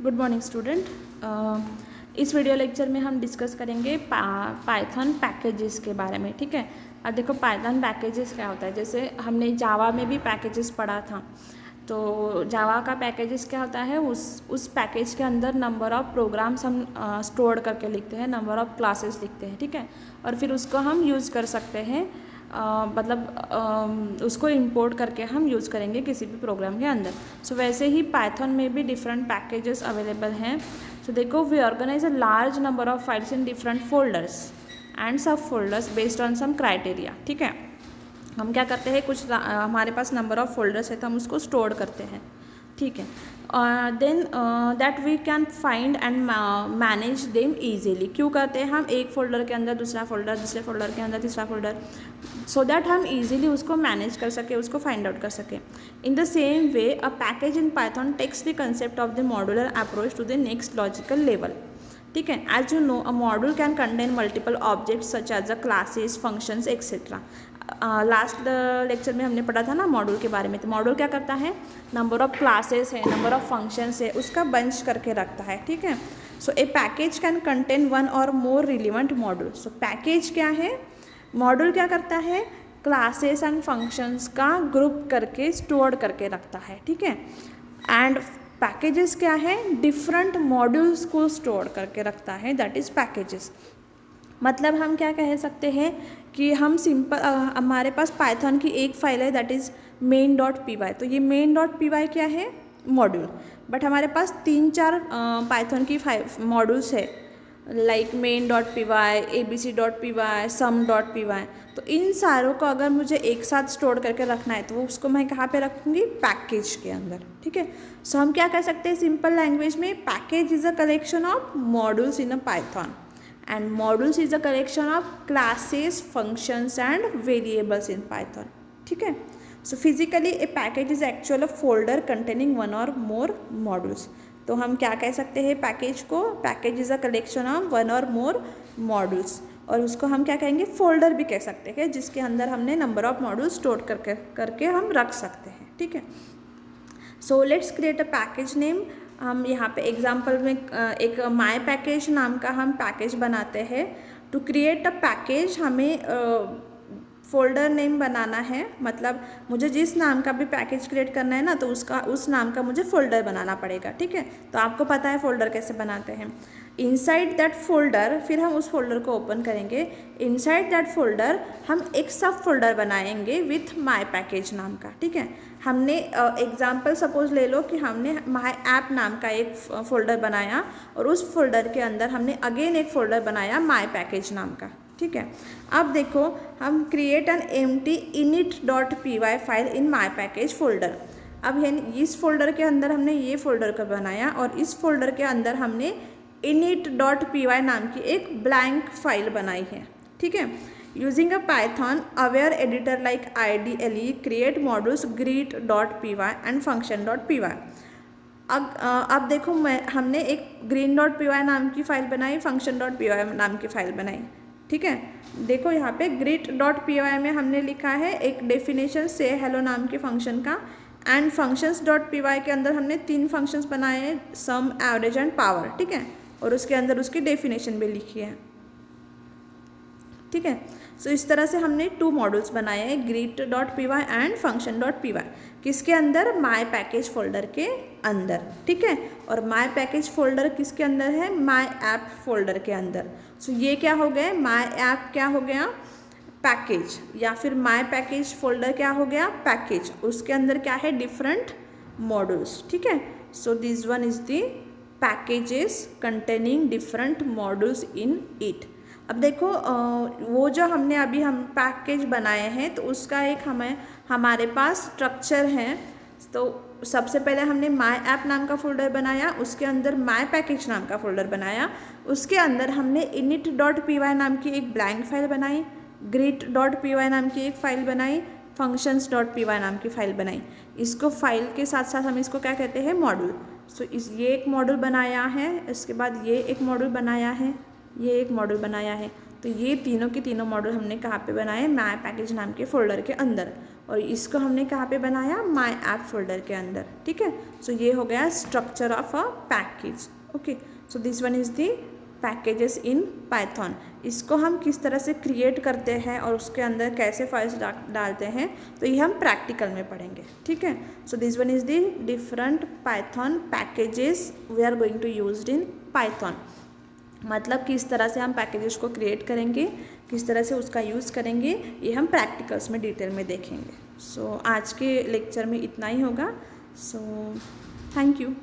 Good morning student. इस video lecture में हम डिस्कस करेंगे पाइथन पैकेजेस के बारे में। ठीक है, अब देखो पाइथन पैकेजेस क्या होता है। जैसे हमने जावा में भी पैकेजेस पढ़ा था, तो जावा का पैकेजेस क्या होता है, उस पैकेज के अंदर नंबर ऑफ़ प्रोग्राम्स हम स्टोर करके लिखते हैं, नंबर ऑफ़ क्लासेस लिखते हैं। ठीक है, और फिर उसको हम यूज़ कर सकते हैं, उसको इंपोर्ट करके हम यूज़ करेंगे किसी भी प्रोग्राम के अंदर। सो वैसे ही पाइथन में भी डिफरेंट पैकेजेस अवेलेबल हैं। सो देखो, we organize a large number of files in different folders and sub folders based on some criteria. ठीक है, हम क्या करते हैं, कुछ हमारे पास नंबर ऑफ़ फोल्डर्स है तो हम उसको स्टोर करते हैं। ठीक है, then that we can find and manage them easily. क्यों करते हैं हम, एक फ़ोल्डर के अंदर दूसरा फोल्डर, दूसरे फोल्डर के अंदर तीसरा फोल्डर, सो दैट हम ईजिली उसको मैनेज कर सकें, उसको फाइंड आउट कर सकें। In the same way a package in Python takes the concept of the modular approach to the next logical level. ठीक है, as you know a module can contain multiple objects such as a classes, functions etcetera. Last lecture में हमने पढ़ा था ना module के बारे में। तो मॉड्यूल क्या करता है, नंबर ऑफ़ क्लासेस है, नंबर ऑफ़ फंक्शंस है, उसका बंच करके रखता है। ठीक है, सो ए पैकेज कैन कंटेन वन और मोर रिलेवेंट मॉड्यूल। सो पैकेज क्या है, मॉड्यूल क्या करता है, क्लासेस एंड फंक्शंस का ग्रुप करके स्टोर करके रखता है। ठीक है, एंड पैकेजेस क्या है, डिफरेंट मॉड्यूल्स को स्टोर करके रखता है, दैट इज़ पैकेजेस। मतलब हम क्या कह सकते हैं कि हम सिंपल, हमारे पास पाइथन की एक फाइल है दैट इज़ main.py। तो ये main.py क्या है, मॉड्यूल। बट हमारे पास 3-4 पाइथन की मॉड्यूल्स है, लाइक main.py, abc.py, sum.py। तो इन सारों को अगर मुझे एक साथ स्टोर करके रखना है तो उसको मैं कहाँ पे रखूँगी, पैकेज के अंदर। ठीक है, सो हम क्या कह सकते हैं सिंपल लैंग्वेज में, package is a collection of modules in a Python and modules is a collection of classes, functions and variables in Python. ठीक है, so physically a package is actually a folder containing one or more modules। तो हम क्या कह सकते हैं package को, package is a collection of one और मोर मॉड्यूल्स, और उसको हम क्या कहेंगे, फोल्डर भी कह सकते हैं, जिसके अंदर हमने नंबर ऑफ मॉड्यूल्स स्टोर करके हम रख सकते हैं। ठीक है, so let's create a package name. हम यहाँ पे एग्जाम्पल में एक माई पैकेज नाम का हम पैकेज बनाते हैं। टू क्रिएट अ पैकेज हमें फोल्डर नेम बनाना है, मतलब मुझे जिस नाम का भी पैकेज क्रिएट करना है ना, तो उस नाम का मुझे फोल्डर बनाना पड़ेगा। ठीक है, तो आपको पता है फोल्डर कैसे बनाते हैं। इनसाइड दैट फोल्डर, फिर हम उस फोल्डर को ओपन करेंगे। इनसाइड दैट फोल्डर हम एक सब फोल्डर बनाएंगे विथ माई पैकेज नाम का। ठीक है, हमने एग्जाम्पल सपोज ले लो कि हमने माई ऐप नाम का एक फ़ोल्डर बनाया, और उस फोल्डर के अंदर हमने अगेन एक फ़ोल्डर बनाया माई पैकेज नाम का। ठीक है, अब देखो, हम create an empty init.py file in my package folder. अब इस फोल्डर के अंदर हमने ये फोल्डर का बनाया, और इस फोल्डर के अंदर हमने init.py नाम की एक ब्लैंक फाइल बनाई है। ठीक है, using a Python aware editor like IDLE create modules greet.py and function.py। अब देखो, हमने एक green.py नाम की फ़ाइल बनाई, function.py नाम की फ़ाइल बनाई। ठीक है, देखो यहाँ पे greet.py में हमने लिखा है एक डेफिनेशन से हेलो नाम के फंक्शन का, एंड functions.py के अंदर हमने 3 फंक्शंस बनाए हैं, सम, एवरेज एंड पावर। ठीक है, और उसके अंदर उसकी डेफिनेशन भी लिखी है। ठीक है, सो इस तरह से हमने 2 मॉड्यूल्स बनाए हैं, greet.py एंड function.py, किसके अंदर, माई पैकेज फोल्डर के अंदर। ठीक है, और माई पैकेज फोल्डर किसके अंदर है, माई ऐप फोल्डर के अंदर। सो ये क्या हो गए, माई ऐप क्या हो गया, पैकेज, या फिर माई पैकेज फोल्डर क्या हो गया, पैकेज। उसके अंदर क्या है, डिफरेंट मॉड्यूल्स। ठीक है, so this one is the packages containing different modules in it. अब देखो, वो जो हमने अभी हम पैकेज बनाए हैं, तो उसका एक हमारे पास स्ट्रक्चर है। तो सबसे पहले हमने माई ऐप नाम का फोल्डर बनाया, उसके अंदर माई पैकेज नाम का फोल्डर बनाया, उसके अंदर हमने init.py नाम की एक ब्लैंक फाइल बनाई, greet.py नाम की एक फ़ाइल बनाई, functions.py नाम की फ़ाइल बनाई। इसको फाइल के साथ साथ हम इसको क्या कहते हैं, मॉड्यूल। सो ये एक मॉड्यूल बनाया है, इसके बाद ये एक मॉड्यूल बनाया है, ये एक मॉड्यूल बनाया है। तो ये तीनों के तीनों मॉडल हमने कहाँ पे बनाए, माई पैकेज नाम के फोल्डर के अंदर, और इसको हमने कहाँ पे बनाया, माई ऐप फोल्डर के अंदर। ठीक है, सो ये हो गया structure of a package. Okay, so this one is the packages in Python. इसको हम किस तरह से क्रिएट करते हैं और उसके अंदर कैसे फाइल्स डालते हैं, तो ये हम प्रैक्टिकल में पढ़ेंगे। ठीक है, so this one is the different Python packages we are going to used in Python. मतलब किस तरह से हम पैकेजेस को क्रिएट करेंगे, किस तरह से उसका यूज़ करेंगे, ये हम प्रैक्टिकल्स में डिटेल में देखेंगे। सो आज के लेक्चर में इतना ही होगा। So thank you.